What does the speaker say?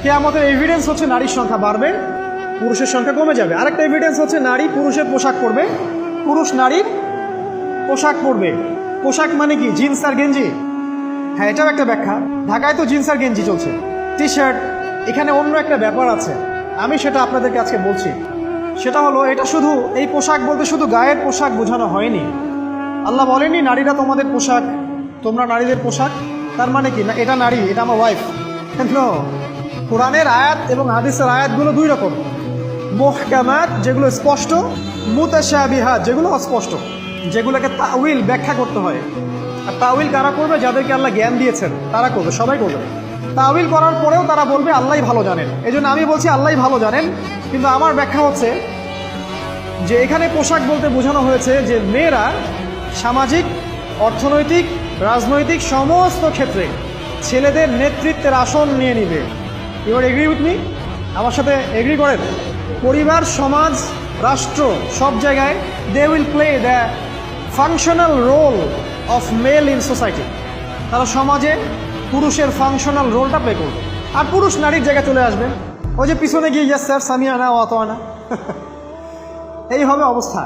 কিয়ামতের এভিডেন্স হচ্ছে নারীর সংখ্যা বাড়বে, পুরুষের সংখ্যা কমে যাবে। আরেকটা এভিডেন্স হচ্ছে নারী পুরুষের পোশাক পরবে, পুরুষ নারীর পোশাক পরবে। পোশাক মানে কি? জিন্স আর গেঞ্জি? হ্যাঁ, এটাও একটা ব্যাখ্যা। ঢাকায় তো জিন্স আর গেঞ্জি চলছে, টি শার্ট। এখানে অন্য একটা ব্যাপার আছে, আমি সেটা আপনাদেরকে আজকে বলছি। সেটা হলো, এটা শুধু এই পোশাক বলতে শুধু গায়ের পোশাক বোঝানো হয়নি। আল্লাহ বলেনি নারীরা তোমাদের পোশাক, তোমরা নারীদের পোশাক। তার মানে কি না এটা নারী, এটা আমার ওয়াইফ? কোরআনের আয়াত এবং হাদিসের আয়াতগুলো দুই রকম। মুহকামাত যেগুলো স্পষ্ট, মুতাশাবিহাত যেগুলো অস্পষ্ট, যেগুলোকে তাউইল ব্যাখ্যা করতে হয়। আর তাউইল কারা করবে? যাদেরকে আল্লাহ জ্ঞান দিয়েছেন তারা করবে, সবাই করবে। তাউইল করার পরেও তারা বলবে আল্লাহই ভালো জানেন। এই জন্য আমি বলছি আল্লাহই ভালো জানেন, কিন্তু আমার ব্যাখ্যা হচ্ছে যে এখানে পোশাক বলতে বোঝানো হয়েছে যে মেয়েরা সামাজিক, অর্থনৈতিক, রাজনৈতিক সমস্ত ক্ষেত্রে ছেলেদের নেতৃত্বের আসন নিয়ে নিবে। You are agree with me? আমার সাথে এগ্রি করেন? পরিবার, সমাজ, রাষ্ট্র সব জায়গায় they will play the functional role of male in society. তারা সমাজে পুরুষের ফাংশনাল রোলটা প্লে করবে, আর পুরুষ নারীর জায়গায় চলে আসবে। ওই যে পিছনে গিয়ে ইয়েস স্যার, সামিয়ানা, অতোয়ানা, এই হবে অবস্থা।